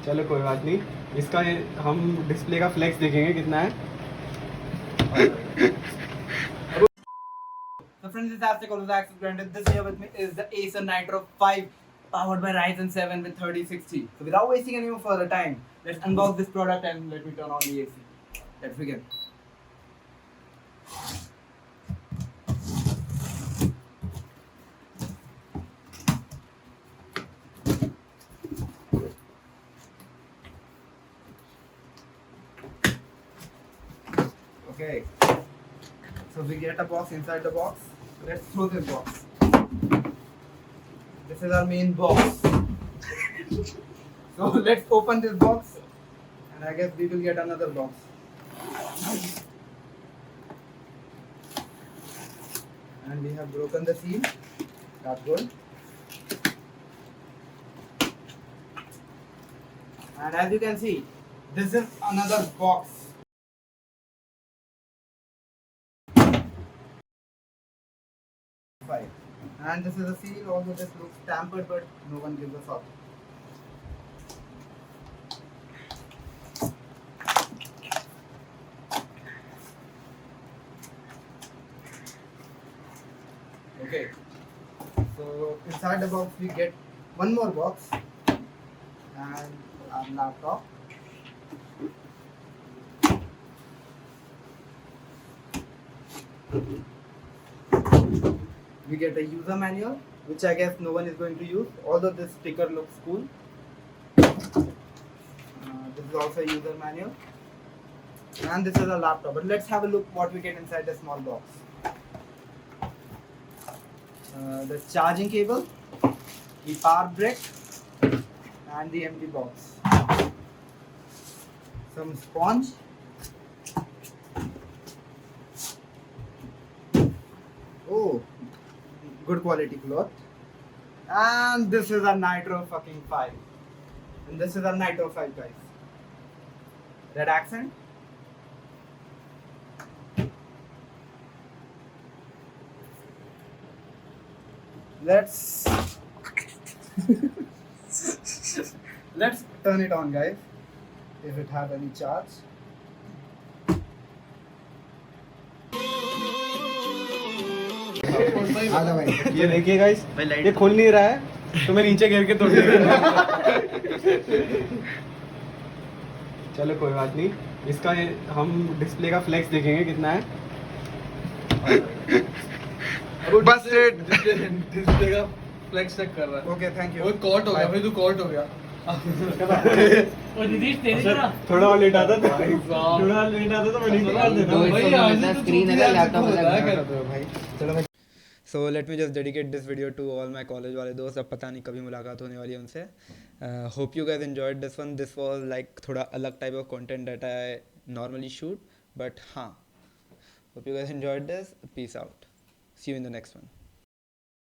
चलो कोई बात नहीं, इसका हम डिस्प्ले का फ्लेक्स देखेंगे कितना है। So friends, this is Hastech, always access granted. This here with me is the Acer Nitro 5 powered by Ryzen 7 with 3060. So without wasting any more further time, let's unbox this product and let me turn on the AC. Let's begin. Okay, so we get a box inside the box. Let's throw this box. This is our main box. So let's open this box, and I guess we will get another box. And we have broken the seal. That's good. And as you can see, this is another box. And this is a seal, although this looks tampered, but no one gives a fuck. Okay, so inside the box we get one more box and our laptop. We get a user manual, which I guess no one is going to use, although this sticker looks cool. This is also a user manual. And this is a laptop. But let's have a look what we get inside the small box. The charging cable, the power brick, and the empty box. Some sponge. Oh, good quality cloth. And this is a Nitro fucking 5. And this is a Nitro 5, guys. Red accent. Let's turn it on, guys. If it have any charge. ये देखिए guys, ये खुल नहीं रहा है तो मैं नीचे गिर के तोड़ दूंगा। चलो कोई बात नहीं, इसका हम डिस्प्ले का फ्लेक्स देखेंगे कितना है। बस डिस्प्ले का फ्लेक्स चेक कर रहा है। Okay, thank you. वो कॉट हो गया भाई, तू कॉट हो गया। और निधीश तेरी तरह थोड़ा और लेट आता तो मैं नीचे कर देता स्क्रीन है लैपटॉप भाई। चलो भाई। So let me just dedicate this video to all my college वाले दोस्त। अब पता नहीं कभी मुलाकात होने वाली है उनसे। Hope you guys enjoyed this one. This was like थोड़ा अलग type of content that I normally shoot, but हाँ, hope you guys enjoyed this. Peace out, see you in the next one.